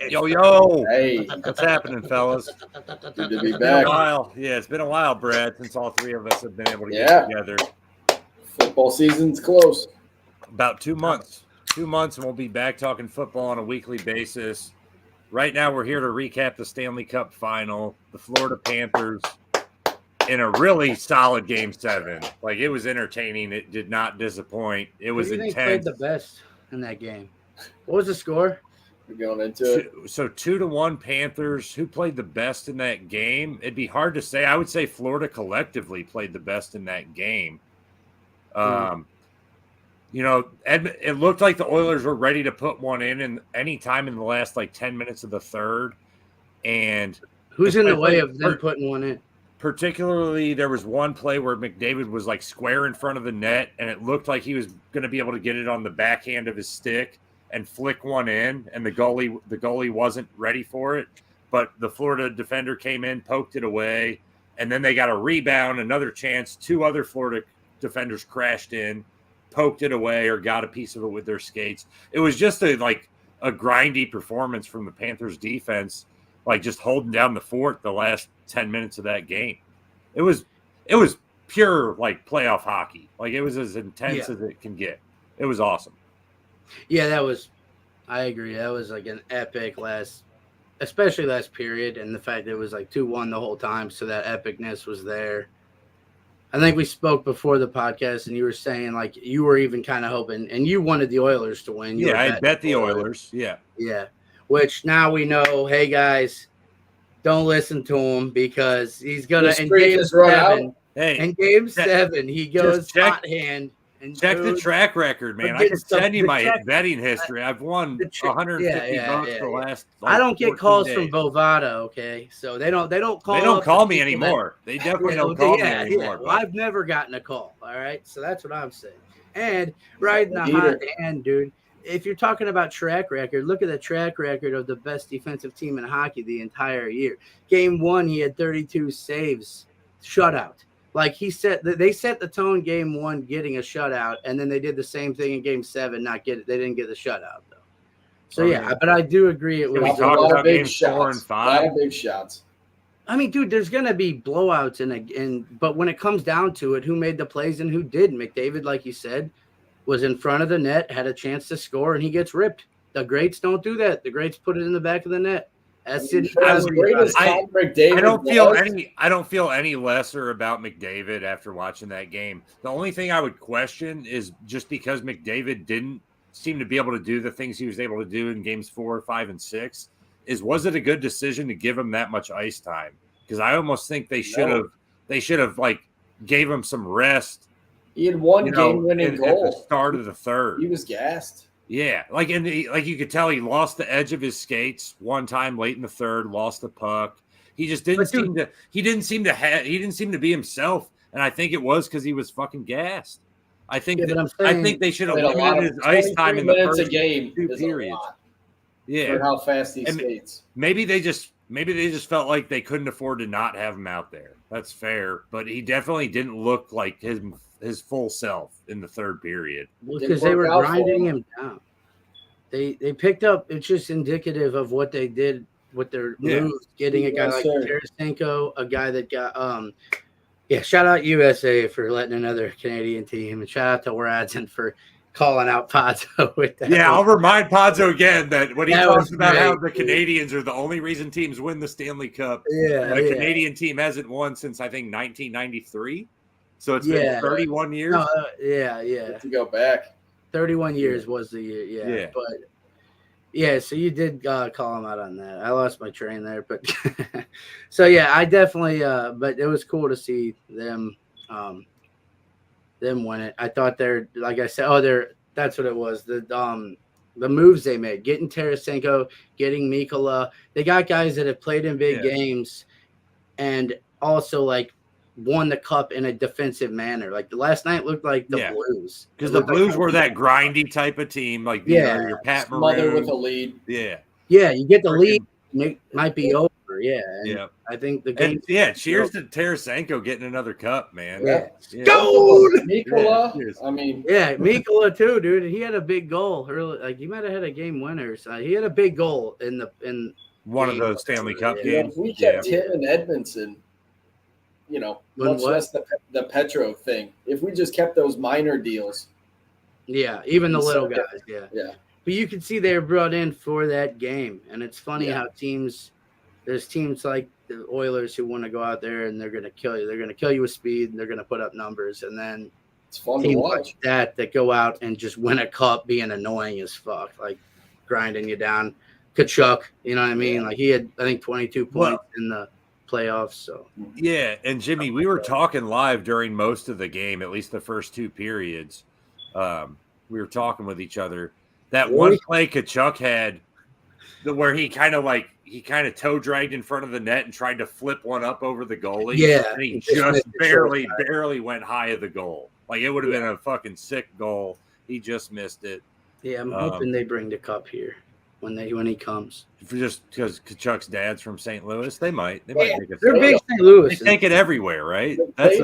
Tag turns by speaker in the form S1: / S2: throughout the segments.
S1: Yo.
S2: Hey,
S1: What's happening, fellas?
S2: good to be
S1: Been a
S2: back.
S1: while. Yeah, it's been a while, Brad, since all three of us have been able to get together.
S2: Football season's close.
S1: About 2 months. 2 months, and we'll be back talking football on a weekly basis. Right now, we're here to recap the Stanley Cup final, the Florida Panthers, in a really solid Game 7. Like, it was entertaining. It did not disappoint. It was intense.
S3: Who do you think played the best in that game? What was the score?
S2: We're going into it.
S1: So 2-1 Panthers. Who played the best in that game? It'd be hard to say. I would say Florida collectively played the best in that game. You know, it looked like the Oilers were ready to put one in any time in the last 10 minutes of the third. And
S3: who's in the way of them putting one in?
S1: Particularly, there was one play where McDavid was square in front of the net, and it looked like he was going to be able to get it on the backhand of his stick and flick one in, and the goalie wasn't ready for it. But the Florida defender came in, poked it away, and then they got a rebound, another chance. Two other Florida defenders crashed in, poked it away, or got a piece of it with their skates. It was just a grindy performance from the Panthers defense, just holding down the fort the last 10 minutes of that game. It was pure playoff hockey. It was as intense as it can get. It was awesome.
S3: Yeah, I agree. That was an epic especially last period, and the fact that it was 2-1 the whole time, so that epicness was there. I think we spoke before the podcast, and you were saying you were even kind of hoping, and you wanted the Oilers to win.
S1: I bet the Oilers. Yeah.
S3: Which now we know, hey guys, don't listen to him because he's gonna in game 7.
S1: Hey,
S3: in game 7, he goes hot hand. And
S1: check the track record, man. I can send you my betting history. I've won $150 the last.
S3: I don't get calls from Bovada, okay? So they don't call.
S1: They don't call me anymore. They definitely don't call me anymore.
S3: Well, I've never gotten a call. All right, so that's what I'm saying. And right in the hot hand, dude. If you're talking about track record, look at the track record of the best defensive team in hockey the entire year. Game 1, he had 32 saves, shutout. They set the tone game 1 getting a shutout, and then they did the same thing in game 7. They didn't get the shutout though. So but I do agree it was
S2: a lot of big shots. 4 and 5. A lot of big shots.
S3: I mean, dude, there's gonna be blowouts but when it comes down to it, who made the plays and who didn't? McDavid, like you said, was in front of the net, had a chance to score, and he gets ripped. The greats don't do that. The greats put it in the back of the net. I
S1: don't feel any lesser about McDavid after watching that game. The only thing I would question is just because McDavid didn't seem to be able to do the things he was able to do in games 4, 5, and 6. Was it a good decision to give him that much ice time? Because I almost think they should have gave him some rest.
S2: He had one game-winning goal
S1: at the start of the third.
S2: He was gassed.
S1: Yeah, you could tell he lost the edge of his skates one time late in the third, lost the puck. He just didn't seem to be himself, and I think it was because he was fucking gassed. I think they should have limited his ice time in the first
S2: game
S1: 2 periods.
S2: Yeah, for how fast he skates.
S1: Maybe they just felt like they couldn't afford to not have him out there. That's fair, but he definitely didn't look like his full self in the third period.
S3: Well, because they were grinding him down. They picked up. It's just indicative of what they did with their moves. Getting a guy like Tarasenko, a guy that got shout out USA for letting another Canadian team, and shout out to Radson for calling out Pazzo with that.
S1: Yeah, I'll remind Pazzo again that when he talks about how the Canadians are the only reason teams win the Stanley Cup. The Canadian team hasn't won since I think 1993. So it's been 31 years.
S2: To go back.
S3: 31 years was the year. But so you did call him out on that. I lost my train there, but so I definitely. But it was cool to see them win it. I thought like I said, that's what it was. The moves they made, getting Tarasenko, getting Mikkola. They got guys that have played in big games, and also won the cup in a defensive manner. The last night looked like the Blues.
S1: Because the Blues were that grindy type of team. Your Pat Maroon.
S2: With a lead.
S1: Yeah.
S3: Yeah, you get the lead, it might be over. ever. Yeah. And I think the game.
S1: Cheers to Tarasenko getting another cup, man.
S2: Yeah.
S3: Gold!
S2: Mikola.
S3: Mikola too, dude. He had a big goal. Early, like he might have had a game winner. So he had a big goal in
S1: one of those Stanley Cup games.
S2: If we kept him and Edmondson, much less the Petro thing. If we just kept those minor deals.
S3: Yeah, even the little guys. Yeah. But you can see they were brought in for that game. And it's funny how there's teams like the Oilers who want to go out there and they're going to kill you. They're going to kill you with speed and they're going to put up numbers. And then
S2: it's fun to watch
S3: that go out and just win a cup being annoying as fuck, like grinding you down. Kachuk, you know what I mean? Like he had, I think, 22 points in the playoffs. So
S1: and Jimmy, we were talking live during most of the game, at least the first two periods. We were talking with each other. That one play Kachuk had, where he kind of toe dragged in front of the net and tried to flip one up over the goalie.
S3: Yeah,
S1: and he just barely went high of the goal. Like it would have been a fucking sick goal. He just missed it.
S3: Yeah, I'm hoping they bring the cup here when he comes.
S1: Just because Kachuk's dad's from St. Louis, they might. They're
S3: big St. Louis.
S1: They take it everywhere, right?
S2: That's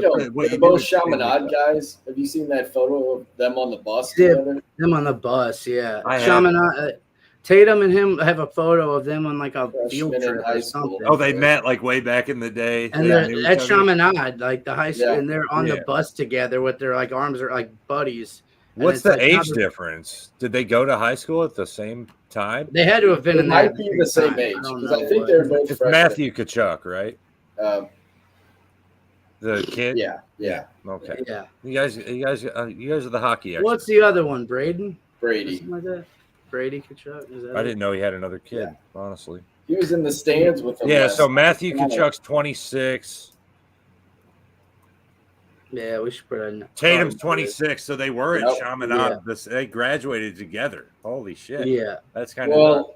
S2: both Chaminade guys. Have you seen that photo of them on the bus together?
S3: Them on the bus, yeah. Chaminade, Tatum and him have a photo of them on like a field trip or something.
S1: Oh, they met like way back in the day.
S3: And at Chaminade, like the high school, and they're on the bus together with their like arms are like buddies.
S1: What's the age difference? Did they go to high school at the same time?
S3: They had to have been in
S2: there. Might be the same age because I think they're both freshmen.
S1: Matthew Kachuk, right? The kid.
S2: Yeah.
S1: Okay.
S3: Yeah.
S1: You guys are the hockey experts.
S3: What's the other one? Brady.
S2: Something
S3: like that. Brady Kachuk. Is that
S1: I didn't know he had another kid. Honestly.
S2: He was in the stands with them.
S1: Yeah. So Matthew Kachuk's 26.
S3: Yeah, we should put in.
S1: Tatum's 26, so they were at Chaminade. They graduated together. Holy shit!
S3: Yeah,
S1: that's kind of.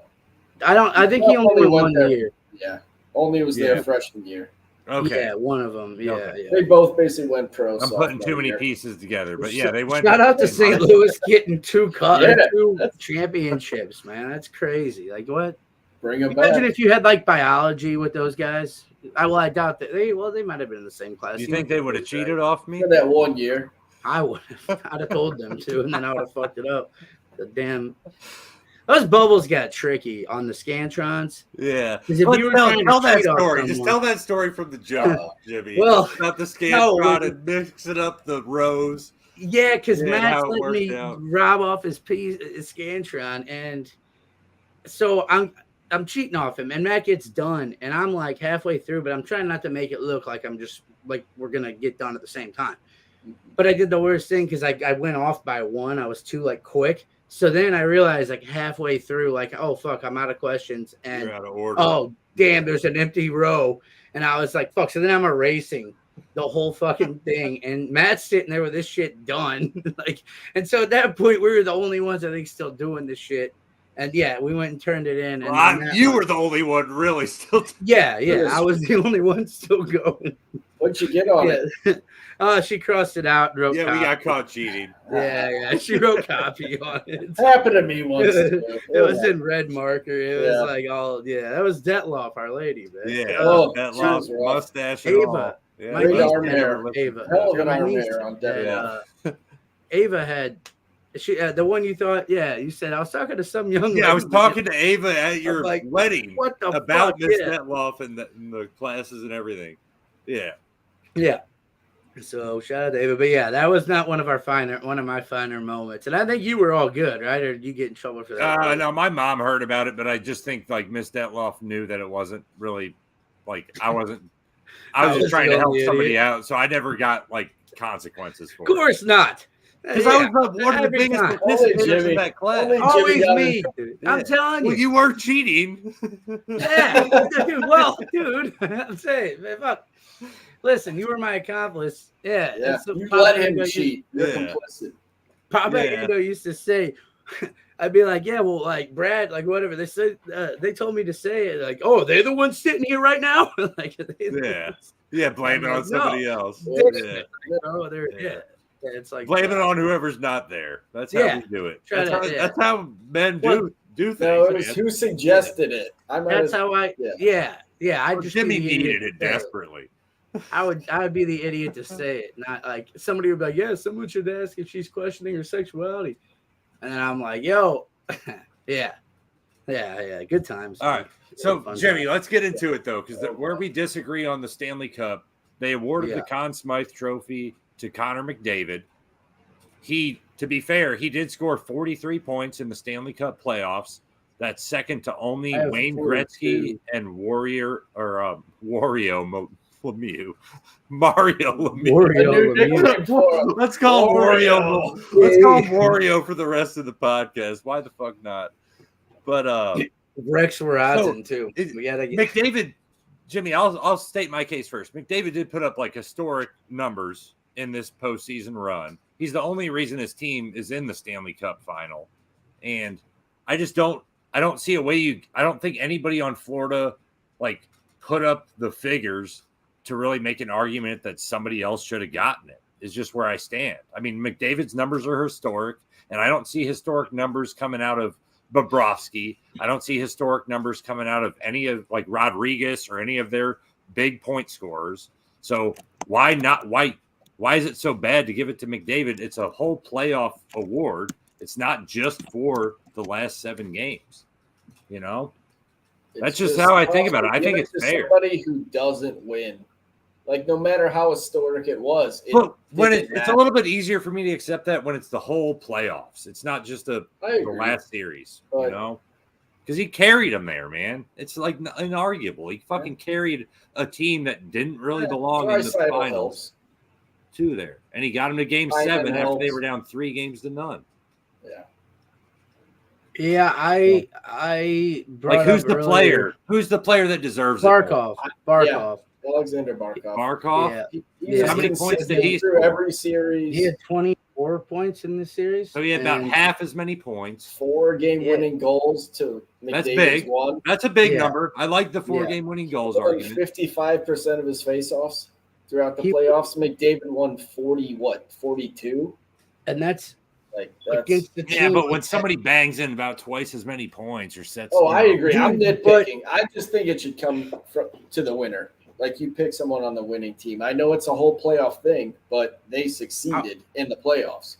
S3: I think he only went 1 year.
S2: Yeah, only was their freshman year.
S1: Okay.
S3: Yeah, one of them. Yeah,
S2: okay. They both basically went pro.
S1: I'm putting too many pieces together, but yeah, they went.
S3: Shout out to St. Louis getting two championships, man. That's crazy. Like what?
S2: Bring them
S3: back. Imagine if you had like biology with those guys. I doubt that they might have been in the same class.
S1: You think they would have cheated off me?
S2: For that 1 year.
S3: I would have. I'd have told them to, and then I would have fucked it up. Those bubbles got tricky on the Scantrons.
S1: Yeah.
S3: If you were
S1: tell that story. Just tell that story from the jump, Jimmy.
S3: Well,
S1: about the Scantron and mixing up the rows.
S3: Yeah, because Matt's let me rob off his Scantron, and so I'm cheating off him, and Matt gets done, and I'm like halfway through, but I'm trying not to make it look like I'm just like we're gonna get done at the same time. But I did the worst thing because I went off by one. I was too like quick. So then I realized like halfway through, like, oh fuck, I'm out of questions, and
S1: you're out of order.
S3: Oh damn, there's an empty row, and I was like, fuck. So then I'm erasing the whole fucking thing, and Matt's sitting there with this shit done, like, and so at that point we were the only ones I think still doing this shit. And yeah, we went and turned it in. And
S1: you were the only one really still.
S3: Yeah, I was the only one still going.
S2: What'd you get on it?
S3: She crossed it out. And wrote
S1: copy.
S3: We
S1: got caught cheating.
S3: Yeah. She wrote copy on it.
S2: Happened to me once.
S3: It was in red marker. It was like all. Yeah, that was Detloff, Our Lady, man.
S1: Yeah, Detloff, mustache, and
S3: Ava.
S1: Yeah.
S2: My niece arm hair.
S3: Ava.
S2: Hell of an arm hair on Detloff.
S3: Ava had. She the one you thought, you said I was talking to some young lady.
S1: I was talking to Ava at your wedding.
S3: What the
S1: about
S3: fuck?
S1: Miss Detloff and the classes and everything. Yeah.
S3: So shout out to Ava, but that was not one of my finer moments. And I think you were all good, right? Or did you get in trouble for that?
S1: No, my mom heard about it, but I just think like Miss Detloff knew that it wasn't really like I was just trying to help somebody out, so I never got like consequences for it.
S3: Of course not.
S1: Because I was one of the biggest participants in that class.
S3: Always me. I'm telling you.
S1: Well, you were cheating.
S3: Dude. Well, dude, I'm saying, fuck. Listen, you were my accomplice. Yeah.
S2: You let him cheat. You're complicit.
S3: Papa Ando used to say, I'd be like, well, like Brad, like whatever. They said, they told me to say it. Like, oh, they're the ones sitting here right now. Like,
S1: blame it on somebody else.
S3: It's like
S1: blame it on whoever's not there. That's how we do it. That's how men do things.
S2: No, it was who suggested it.
S3: That's how I. Yeah. I just
S1: Jimmy needed it desperately.
S3: I would be the idiot to say it, not like somebody would be like, yeah, someone should ask if she's questioning her sexuality, and then I'm like, yo, yeah, good times.
S1: All right, so Jimmy, let's get into it though, because where we disagree on the Stanley Cup, they awarded the Conn Smythe Trophy to Connor McDavid. To be fair, he did score 43 points in the Stanley Cup playoffs. That's second to only Wayne Gretzky and Mario Lemieux. Let's call him Wario. Let's call him Wario for the rest of the podcast. Why the fuck not? But
S3: Rex Horizon too.
S1: McDavid, Jimmy, I'll state my case first. McDavid did put up like historic numbers in this postseason run. He's the only reason his team is in the Stanley Cup final, and I don't see a way I don't think anybody on Florida like put up the figures to really make an argument that somebody else should have gotten it. Is just where I stand. I mean, McDavid's numbers are historic, and I don't see historic numbers coming out of Bobrovsky. I don't see historic numbers coming out of any of like Rodriguez or any of their big point scorers. So why not? Why is it so bad to give it to McDavid? It's a whole playoff award. It's not just for the last 7 games. You know, that's just how I think about it. I think it's fair.
S2: Somebody who doesn't win, like no matter how historic it was,
S1: it's a little bit easier for me to accept that when it's the whole playoffs. It's not just the last series, you know, because he carried them there, man. It's like inarguable. He fucking carried a team that didn't really belong in the finals to there, and he got them to Game 7 after they were down 3 games to none.
S3: Yeah, I
S1: like who's the player? Who's the player that deserves
S3: Barkov.
S1: it?
S3: Barkov.
S2: Alexander Barkov.
S1: Barkov?
S2: Yeah.
S1: How many points did he
S2: score? Every series.
S3: He had 24 points in the series.
S1: So he had about half as many points.
S2: 4 game-winning goals to McDavid's
S1: That's big.
S2: 1.
S1: That's a big number. I like the 4 game-winning goals argument.
S2: 55% of his faceoffs throughout the playoffs. McDavid won 42?
S3: And that's
S2: against
S3: the team.
S1: But when somebody bangs in about twice as many points or sets.
S2: I agree. I'm nitpicking. I just think it should come to the winner. Like you pick someone on the winning team. I know it's a whole playoff thing, but they succeeded in the playoffs.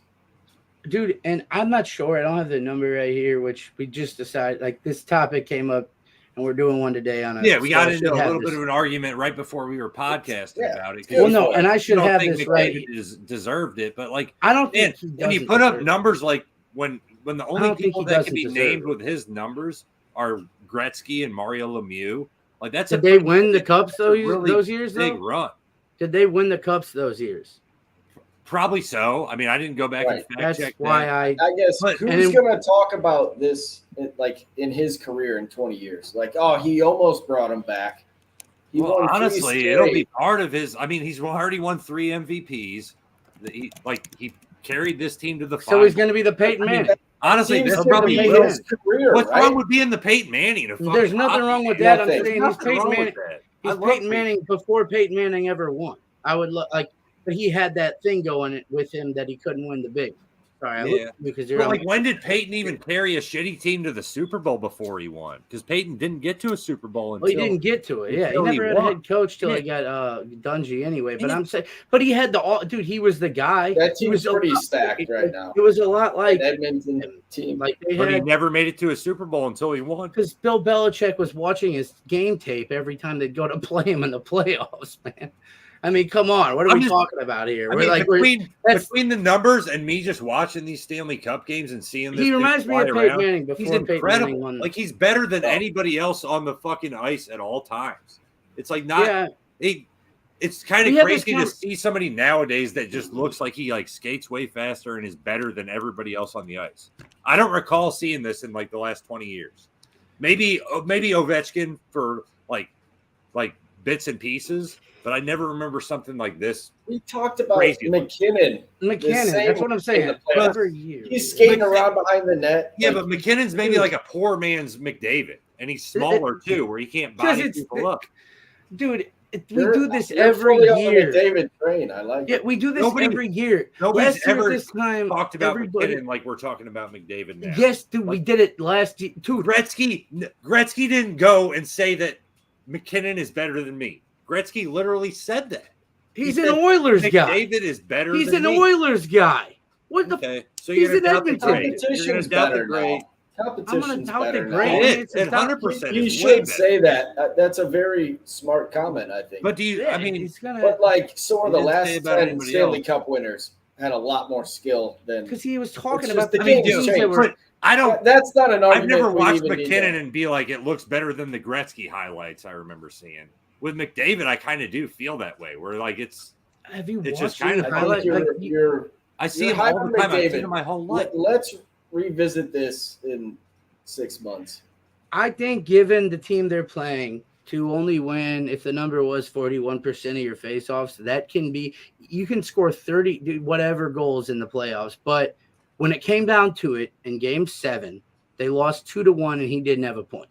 S3: Dude, and I'm not sure. I don't have the number right here, which we just decided. Like this topic came up, and we're doing one today on.
S1: We got into a little bit of an argument right before we were podcasting about it.
S3: Well, no, and I should have this right.
S1: Deserved it, but like
S3: I don't think
S1: when you put up numbers like when the only people that can be named with his numbers are Gretzky and Mario Lemieux. Like that's
S3: Did they win the cups those years?
S1: Big run.
S3: Did they win the cups those years?
S1: Probably so. I mean, I didn't go back and fact check.
S3: That's why
S2: I guess who's going to talk about this like in his career in 20 years? Like, he almost brought him back.
S1: Honestly, it'll be part of his. I mean, he's already won 3 MVPs. He carried this team to the final.
S3: So he's going to be the Peyton Manning.
S1: Honestly, that's probably his career. What's wrong with being the Peyton Manning?
S3: There's nothing wrong with that. I'm saying he's Peyton Manning. He's Peyton Manning before Peyton Manning ever won. I would but he had that thing going with him that he couldn't win the big. Sorry, because you're
S1: when did Peyton even carry a shitty team to the Super Bowl before he won? Because Peyton didn't get to a Super Bowl until
S3: he didn't get to it. Yeah, he never had a head coach till he got Dungy anyway. But I'm saying, but he had dude. He was the guy.
S2: That team was pretty stacked right now.
S3: It was a lot like
S2: Edmonton team.
S3: Like
S1: he never made it to a Super Bowl until he won.
S3: Because Bill Belichick was watching his game tape every time they'd go to play him in the playoffs, man. I mean, come on. What are we talking about here?
S1: Between the numbers and me just watching these Stanley Cup games and seeing this,
S3: he reminds me of Peyton Manning before
S1: he's incredible. Manning won. He's better than anybody else on the fucking ice at all times. It's like it's kind of crazy to see somebody nowadays that just looks like he skates way faster and is better than everybody else on the ice. I don't recall seeing this in the last 20 years. Maybe Ovechkin for like bits and pieces. But I never remember something like this.
S2: We talked about McKinnon.
S3: That's what I'm saying.
S2: He's skating around behind the net.
S1: Yeah, but McKinnon's maybe like a poor man's McDavid. And he's smaller too, where he can't body people up.
S3: Dude, We do this
S2: you're
S3: every
S2: fully on the
S3: year.
S2: McDavid train. I like it.
S3: We do this every year.
S1: Nobody's
S3: Last year
S1: ever
S3: this time,
S1: talked about
S3: everybody.
S1: McKinnon like we're talking about McDavid now.
S3: Yes, dude, we did it last year. Dude,
S1: Gretzky didn't go and say that McKinnon is better than me. Gretzky literally said that.
S3: He's an Oilers guy.
S1: McDavid is better
S3: He's
S1: than
S3: an
S1: me.
S3: Oilers guy. What the?
S1: Okay. So
S3: He's
S1: you're
S3: in
S1: gonna doubt the
S3: Edmonton.
S1: great. You're
S2: Competition's
S1: gonna doubt the
S2: better
S1: great.
S2: now. Competition's
S3: doubt the
S2: better now.
S3: great.
S1: It is. 100%.
S2: You
S1: is way
S2: should
S1: better.
S2: say that. That's a very smart comment, I think.
S1: But do you? I mean,
S3: he's gonna
S2: But like, so are
S1: He
S2: the
S1: didn't
S2: last
S1: say about
S2: 10
S1: anybody
S2: Stanley
S1: else.
S2: Cup winners had a lot more skill than.
S3: because he was talking
S2: It's
S3: about
S2: just the
S3: the
S2: game's
S3: teams that
S2: changed.
S3: were.
S1: but I don't.
S2: That's not an
S1: I've
S2: argument.
S1: never
S2: we
S1: watched
S2: even need
S1: McKinnon
S2: to-
S1: and be like, it looks better than the Gretzky highlights I remember seeing. With McDavid, I kind of do feel that way. Where like it's
S3: Have you
S1: It's
S3: watched
S1: just kinda
S3: him
S2: I
S3: highlight?
S2: think
S3: Like,
S1: I see
S2: You're
S1: him all
S2: hyping
S1: the time. I've
S2: McDavid.
S1: seen him my whole life.
S2: Let's revisit this in 6 months.
S3: I think given the team they're playing to only win if the number was 41% of your faceoffs, that can be you can score 30 whatever goals in the playoffs. But when it came down to it in game 7, they lost 2-1 and he didn't have a point.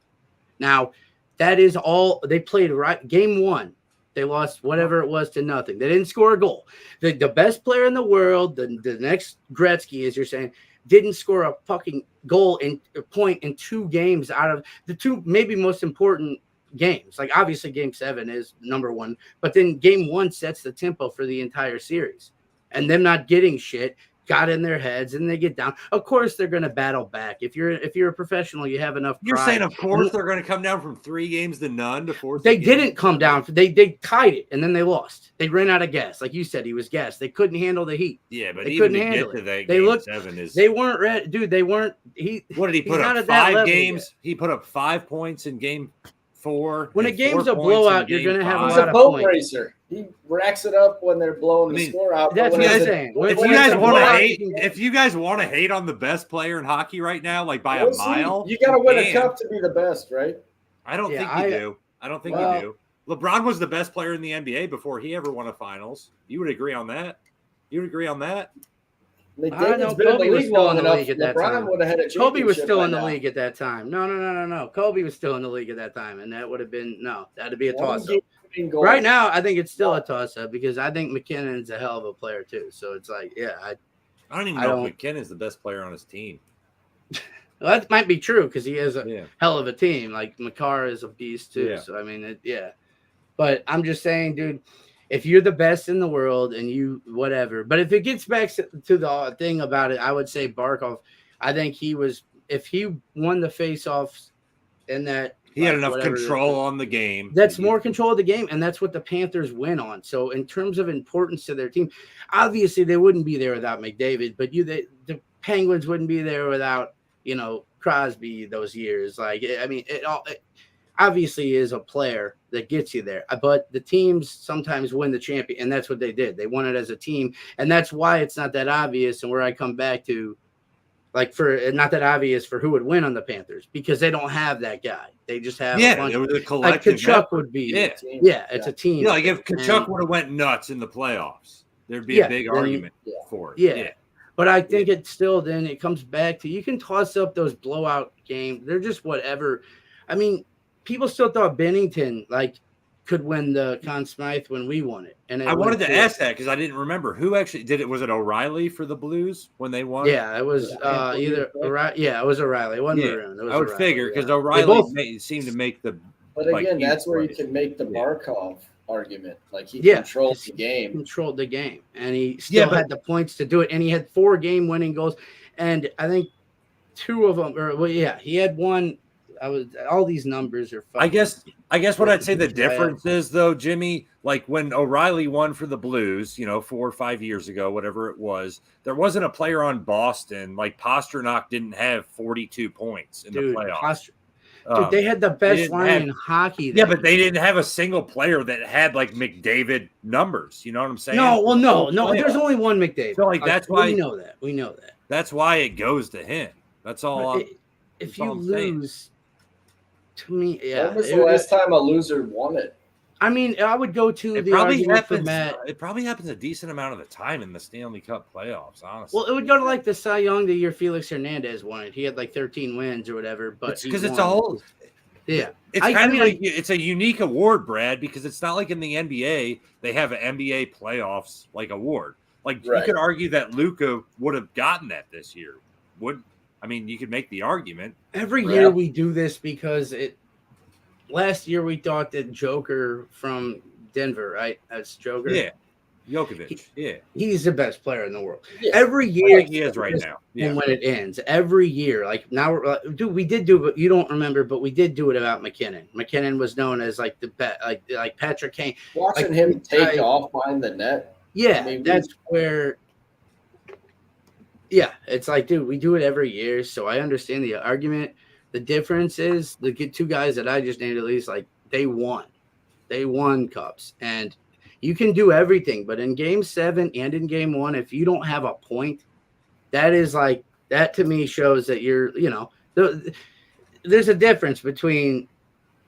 S3: Now, that is all they played right. Game 1, they lost whatever it was to nothing. They didn't score a goal. The best player in the world, the next Gretzky, as you're saying, didn't score a fucking goal in a point in 2 games out of the 2 maybe most important games. Like obviously game 7 is number 1, but then game 1 sets the tempo for the entire series. And them not getting shit got in their heads and they get down. Of course they're going to battle back. If you're a professional, you have enough
S1: You're
S3: pride.
S1: saying, of course, they're going to come down from 3 games to none to force.
S3: They didn't come down. They tied it and then they lost. They ran out of gas. Like you said, he was gassed. They couldn't handle the heat.
S1: Yeah, but
S3: They
S1: even
S3: couldn't
S1: to
S3: handle
S1: get to
S3: it.
S1: that
S3: They
S1: game
S3: looked-
S1: 7 is.
S3: They weren't ready, dude. They weren't.
S1: What did he put
S3: he's not
S1: up?
S3: at that
S1: 5
S3: level
S1: games.
S3: yet.
S1: He put up 5 points in game 4.
S3: When a
S1: and
S3: game's
S1: 4
S3: a
S1: points
S3: blowout,
S1: in
S3: you're
S1: game
S3: gonna have a
S1: five.
S2: He's
S3: lot
S2: a
S3: of
S2: boat
S3: points.
S2: racer. He racks it up when they're blowing the score out.
S3: That's
S2: but
S3: what
S2: when
S3: I'm
S2: it's a-
S3: saying.
S2: when
S1: If
S2: it's
S1: you guys
S2: a
S1: want to
S2: blowout,
S1: hate, if you guys want to hate on the best player in hockey right now, like by
S2: we'll
S1: a
S2: see.
S1: mile,
S2: You got to win a
S1: can.
S2: cup to be the best, right?
S1: I don't
S3: Yeah,
S1: think you do. I don't think
S3: well-
S1: you do. LeBron was the best player in the NBA before he ever won a finals. You would agree on that? You would agree on that?
S2: McDavid's
S3: know.
S2: been in
S3: Kobe
S2: the
S3: was
S2: league
S3: still
S2: long
S3: in the
S2: enough.
S3: league at that
S2: LeBron
S3: time.
S2: would have had a championship.
S3: Kobe was still
S2: by
S3: in the
S2: now.
S3: league at that time. No. Kobe was still in the league at that time, and that would have been that'd be a
S2: One
S3: toss up.
S2: game goal.
S3: Right now, I think it's still a toss up because I think McKinnon's a hell of a player too. So it's like,
S1: I don't even
S3: I
S1: know if
S3: don't-
S1: McKinnon's the best player on his team.
S3: well, that might be true because he has a
S1: Yeah.
S3: hell of a team. Like Makar is a beast too.
S1: Yeah.
S3: So I mean, But I'm just saying, dude, if you're the best in the world and you whatever, but if it gets back to the thing about it, I would say Barkov. I think if he won the faceoffs in that.
S1: He had
S3: like,
S1: enough
S3: whatever it is,
S1: control on the game.
S3: That's more control of the game, and that's what the Panthers win on. So, in terms of importance to their team, obviously they wouldn't be there without McDavid, but the Penguins wouldn't be there without Crosby those years. Like, I mean, it obviously is a player that gets you there, but the teams sometimes win the champion, and that's what they did. They won it as a team, and that's why it's not that obvious. And where I come back to. Like for not that obvious for who would win on the Panthers because they don't have that guy. They just have a bunch
S1: it was a
S3: like
S1: collective
S3: Kachuk
S1: effort.
S3: would be.
S1: Yeah.
S3: It's a team.
S1: Yeah, like if Kachuk
S3: And-
S1: would have went nuts in the playoffs, there'd be a big
S3: then-
S1: argument for it.
S3: Yeah. But I think it's still then it comes back to you can toss up those blowout games. They're just whatever. I mean, people still thought Bennington could win the Conn Smythe when we won it. And
S1: I wanted to ask that because I didn't remember who actually did it. Was it O'Reilly for the Blues when they won?
S3: Yeah, it was either O'Reilly. Yeah, it was O'Reilly. It wasn't
S1: Yeah,
S3: Maroon. It was
S1: I would
S3: O'Reilly,
S1: figure because
S3: yeah.
S1: O'Reilly seemed to make the.
S2: But
S1: like,
S2: again,
S1: huge
S2: that's where you
S1: plays.
S2: can make the
S1: Yeah.
S2: Barkov argument. Like he
S3: Yeah,
S2: controlled
S3: because
S2: the
S3: he
S2: game.
S3: controlled the game, and he still
S1: but-
S3: had the points to do it, and he had 4 game-winning goals, and I think 2 of them, he had one. All these numbers are.
S1: I guess what I'd say the
S3: Yeah.
S1: difference is though, Jimmy, like when O'Reilly won for the Blues, 4 or 5 years ago, whatever it was, there wasn't a player on Boston like Pasternak didn't have 42 points in the playoffs.
S3: Dude, they had the best
S1: didn't
S3: line
S1: have-
S3: in hockey.
S1: Yeah, but they didn't have a single player that had like McDavid numbers. You know what I'm saying?
S3: No.
S1: Playoffs.
S3: There's only one McDavid.
S1: So, that's why-
S3: we know that. We know that.
S1: That's why it goes to him. That's all.
S3: But if
S1: that's
S3: you
S1: all I'm saying.
S3: lose, to me, yeah.
S2: When was the last time a loser won it?
S3: I mean, I would go to
S1: It
S3: the
S1: probably
S3: argument for
S1: happens.
S3: Matt.
S1: It probably happens a decent amount of the time in the Stanley Cup playoffs. Honestly,
S3: Well, it would go to like the Cy Young the year Felix Hernandez won it. He had like 13 wins or whatever, but
S1: because it's a whole.
S3: Yeah.
S1: It's it's a unique award, Brad, because it's not like in the NBA they have an NBA playoffs like award. Like you could argue that Luka would have gotten that this year. You could make the argument.
S3: Every year we do this because last year we thought that Joker from Denver, right? That's Joker.
S1: Yeah. Jokovic.
S3: He's the best player in the world. Yeah. Every year
S1: he is right now. Yeah.
S3: And when it ends, every year, like now, we did do, but you don't remember, but we did do it about McKinnon. McKinnon was known as like the best, like Patrick Kane.
S2: Watching him take off behind the net.
S3: Yeah, that's where. Yeah, it's like, dude, we do it every year, so I understand the argument. The difference is the two guys that I just named, at least, like they won cups, and you can do everything, but in Game 7 and in Game 1, if you don't have a point, that to me shows that you're, there's a difference between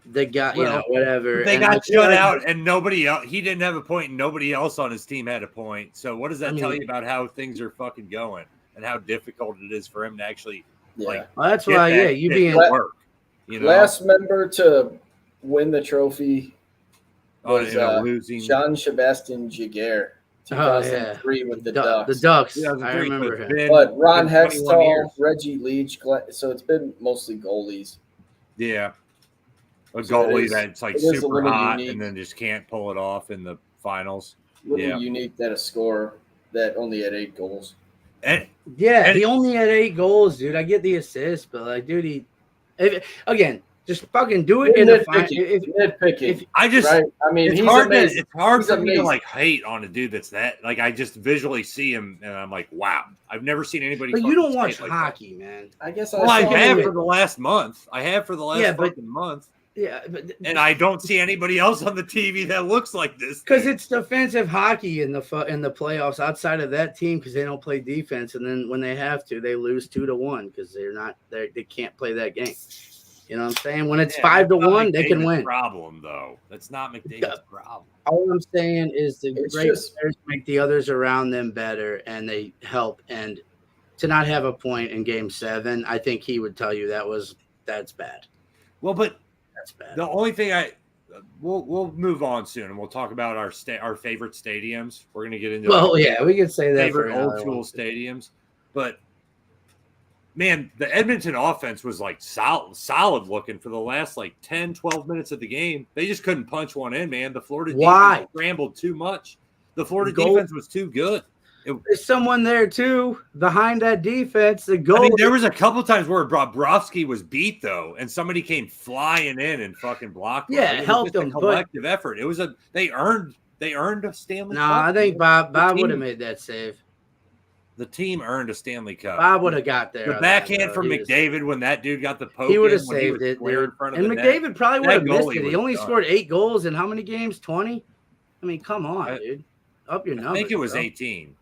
S3: the guy, whatever.
S1: They got shut out, and nobody else. He didn't have a point, and nobody else on his team had a point. So what does that tell you about how things are fucking going and how difficult it is for him to actually
S3: well, that's why, you being
S1: work.
S2: Last member to win the trophy was Jean-Sebastien Giguère, 2003 with the Ducks.
S3: The Ducks, I remember him.
S2: But Ron Hextall, Reggie Leach, so it's been mostly goalies.
S1: Yeah. A goalie that's like super hot and then just can't pull it off in the finals.
S2: Unique that a scorer that only had 8 goals.
S3: He only had 8 goals, dude. I get the assist, but like, dude, again, just fucking do it in the final.
S2: It's
S1: hard for me to like hate on a dude that's that. Like, I just visually see him and I'm like, wow, I've never seen anybody.
S3: But you don't watch hockey, man.
S2: I guess
S1: I have for the last month. Month.
S3: Yeah,
S1: and I don't see anybody else on the TV that looks like this.
S3: Because it's defensive hockey in the playoffs outside of that team, because they don't play defense, and then when they have to, they lose 2-1 because they can't play that game. You know what I'm saying? When it's 5-1, they can win.
S1: Problem though, that's not McDavid's problem.
S3: All I'm saying is the great players make the others around them better, and they help. And to not have a point in Game 7, I think he would tell you that's bad.
S1: Well, but that's bad. The only thing we'll move on soon, and we'll talk about our favorite stadiums. We're gonna get into
S3: we can say that
S1: favorite old school stadiums, but. Man, the Edmonton offense was like solid looking for the last like 10, 12 minutes of the game. They just couldn't punch one in, man. The Florida defense scrambled too much. The Florida defense was too good.
S3: There's someone there too behind that defense. The goal.
S1: There was a couple times where Bobrovsky was beat though, and somebody came flying in and fucking blocked him.
S3: Yeah, it helped them.
S1: Collective effort. It was they earned a Stanley Cup.
S3: No, I think Bob would have made that save.
S1: The team earned a Stanley Cup.
S3: Bob would have got there.
S1: The backhand from McDavid when that dude got the poke.
S3: He would have saved it. And McDavid probably would have missed it. He only scored 8 goals in how many games? 20? I mean, come on, dude. Up your numbers.
S1: I think it was 18.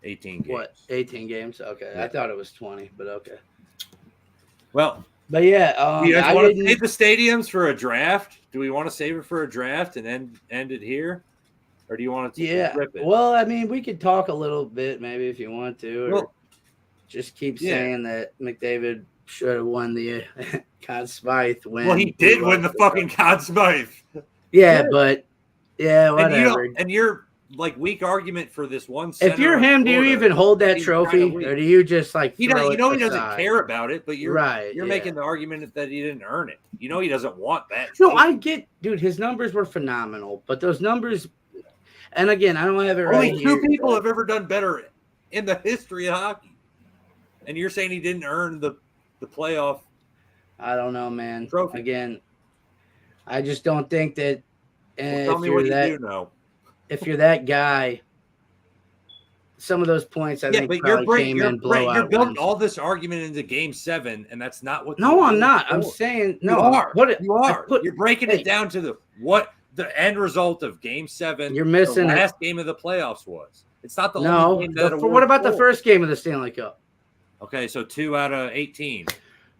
S1: 18 games.
S3: What? 18 games? Okay. Yeah. I thought it was 20, but okay.
S1: Well.
S3: But yeah.
S1: Do you guys want to save the stadiums for a draft? Do we want to save it for a draft and end it here? Or do you want to rip it?
S3: Well, I mean, we could talk a little bit maybe if you want to. Or just keep saying that McDavid should have won the Conn Smythe win.
S1: Well, he did win the fucking Conn Smythe.
S3: Yeah, but whatever.
S1: And you're like weak argument for this one center.
S3: If you're him, do you even hold that trophy? Or do you just like
S1: he doesn't care about it, but you're
S3: you're
S1: making the argument that he didn't earn it. You know he doesn't want that.
S3: No, I get, dude, his numbers were phenomenal, but those numbers. And again, I don't have it right here.
S1: Only 2 people have ever done better in the history of hockey. And you're saying he didn't earn the playoff.
S3: I don't know, man.
S1: Trophy.
S3: Again, I just don't think that
S1: tell me what you do know.
S3: If you're that guy, some of those points I think probably came in blowout.
S1: You're building all this argument into Game 7, and that's not what.
S3: No, I'm not. I'm saying no.
S1: You are. You are. You're breaking it down to the end result of Game 7.
S3: You're missing
S1: the last game of the playoffs was. It's not the only game that.
S3: What about the first game of the Stanley Cup?
S1: Okay, so 2 out of 18.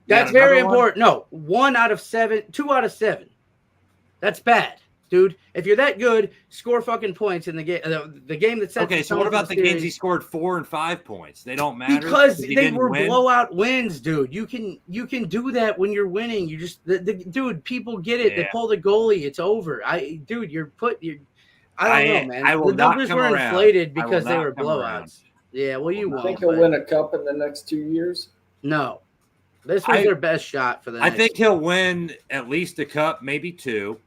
S3: That's very important. No, 1 out of 7, 2 out of 7. That's bad. dude. If you're that good, score fucking points in the game. The game that sets.
S1: Okay, so what about the games he scored 4 and 5 points? They don't matter
S3: because they were
S1: win?
S3: blowout wins, dude. You can do that when you're winning. You just dude, people get it. They pull the goalie, it's over. I don't know, man. The numbers were inflated because they were blowouts. Yeah, well, you won't.
S2: I think he'll win a cup in the next 2 years.
S3: No, this was their best shot for the.
S1: I think he'll win at least a cup, maybe 2.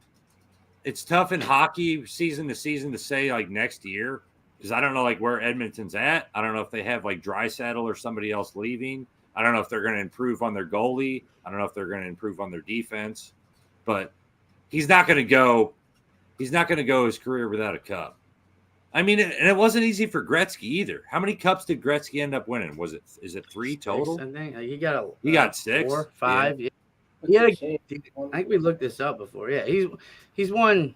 S1: It's tough in hockey season to season to say like next year because I don't know like where Edmonton's at. I don't know if they have like Draisaitl or somebody else leaving. I don't know if they're going to improve on their goalie. I don't know if they're going to improve on their defense. But he's not going to go. He's not going to go his career without a cup. I mean, and it wasn't easy for Gretzky either. How many cups did Gretzky end up winning? Is it 3 total?
S3: I think he
S1: got 6,
S3: 4, 5. Yeah. I think we looked this up before. Yeah, he's won.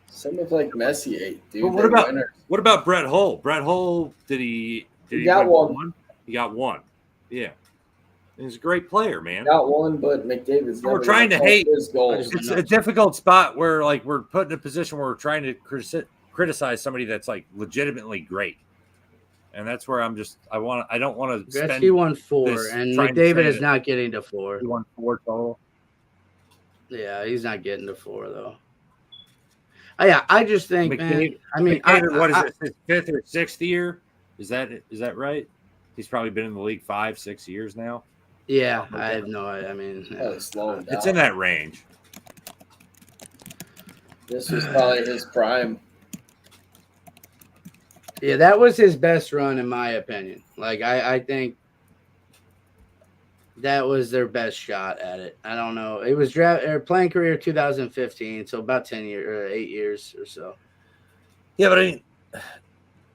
S2: Some of like Messier, dude.
S1: But what about Brett Hull? Brett Hull, did he
S2: got one?
S1: He got 1. Yeah. He's a great player, man.
S2: Got 1, but McDavid's
S1: we're trying to hate
S2: his goals.
S1: It's a difficult spot where like we're put in a position where we're trying to criticize somebody that's like legitimately great. And that's where I don't want to spend.
S3: Gretzky won 4, and McDavid is not getting to 4.
S1: He won 4 total.
S3: Yeah, he's not getting to 4 though. Yeah, I just think,
S1: McDavid,
S3: man. I mean,
S1: what is it? His 5th or 6th year? Is that right? He's probably been in the league 5-6 years now.
S3: Yeah, I have no idea. I mean,
S1: it's in that range.
S2: This was probably his prime.
S3: Yeah, that was his best run, in my opinion. Like, I think that was their best shot at it. I don't know. It was playing career 2015, so about 10 years or 8 years or so.
S1: Yeah, but I mean,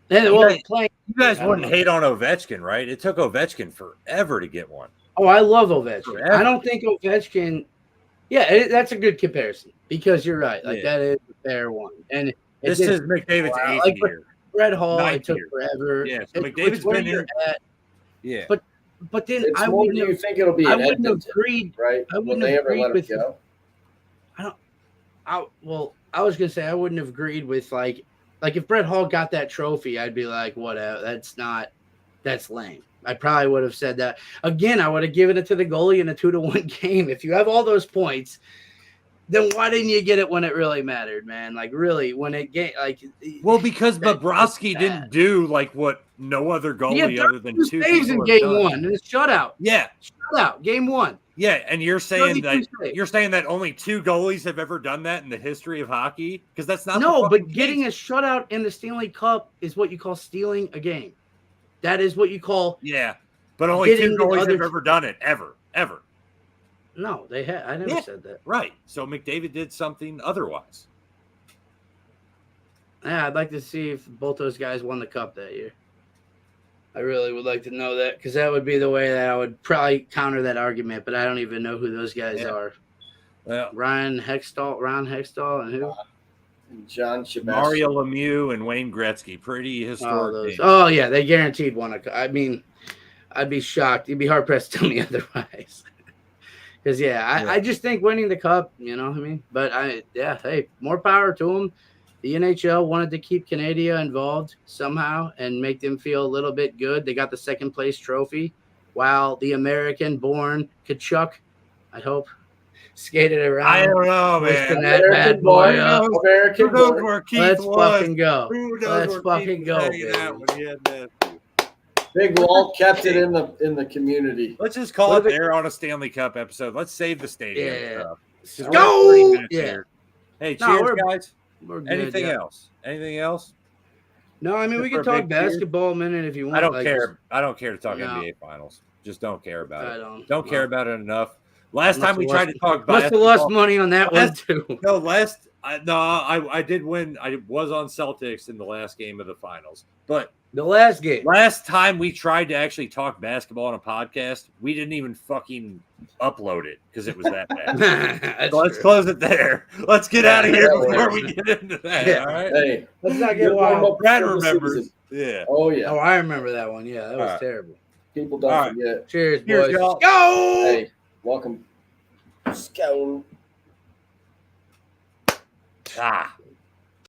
S1: you guys wouldn't hate on Ovechkin, right? It took Ovechkin forever to get one.
S3: Oh, I love Ovechkin. Forever. I don't think Ovechkin. Yeah, that's a good comparison because you're right. Like that is a fair one. And
S1: this is McDavid's 8th year.
S3: Brett Hall, it took forever.
S1: Yeah, so McDavid's been here.
S3: Yeah, but then
S2: I wouldn't think it'll be.
S3: I wouldn't have agreed.
S2: Right?
S3: I wouldn't have agreed with. I was gonna say I wouldn't have agreed with like if Brett Hall got that trophy, I'd be like, whatever. That's lame. I probably would have said that again. I would have given it to the goalie in a 2-1 game. If you have all those points, then why didn't you get it when it really mattered, man? Like really, when it get like.
S1: Well, because Bobrovsky didn't do like what no other goalie other than 2
S3: saves in game 1 and it's shutout.
S1: Yeah,
S3: shutout game 1.
S1: Yeah, and you're saying that only 2 goalies have ever done that in the history of hockey because that's not
S3: but getting a shutout in the Stanley Cup is what you call stealing a game. That is what you call
S1: but only 2 goalies have ever done it ever.
S3: No, they had. I never said that.
S1: Right. So McDavid did something otherwise.
S3: Yeah, I'd like to see if both those guys won the cup that year. I really would like to know that because that would be the way that I would probably counter that argument, but I don't even know who those guys are.
S1: Well,
S3: Ron Hextall, and who?
S2: John Sebastian.
S1: Mario Lemieux and Wayne Gretzky. Pretty historic.
S3: Oh, yeah, they guaranteed one. I mean, I'd be shocked. You'd be hard-pressed to tell me otherwise. Because, I just think winning the cup, you know what I mean? But, hey, more power to them. The NHL wanted to keep Canada involved somehow and make them feel a little bit good. They got the second-place trophy while the American-born Kachuk, I hope, skated around.
S1: I don't know, man.
S3: That bad boy up.
S2: American
S1: boy.
S3: Let's fucking go. Let's fucking go.
S2: Big Walt kept it in the community.
S1: Let's just call it there on a Stanley Cup episode. Let's save the stadium.
S3: Yeah. Go! Yeah.
S1: Hey, cheers, guys.
S3: Anything
S1: else?
S3: No, I mean, we can talk basketball a minute if you want.
S1: I don't care. I don't care to talk NBA Finals. Just don't care about it. Don't care about it enough. Last time we tried to talk basketball.
S3: Must have lost money on that one, too.
S1: No, I did win. I was on Celtics in the last game of the finals. But
S3: the last game.
S1: Last time we tried to actually talk basketball on a podcast, we didn't even fucking upload it because it was that bad. So let's close it there. Let's get out of here before we get into that.
S3: Yeah.
S1: All right.
S2: Hey,
S3: let's not get wild.
S1: Brad remembers. Yeah.
S2: Oh, yeah.
S3: Oh, I remember that one. Yeah, that was terrible.
S2: People don't forget.
S3: Cheers, boys.
S1: Y'all.
S3: Go!
S2: Hey, welcome. Let's go.
S1: Ah.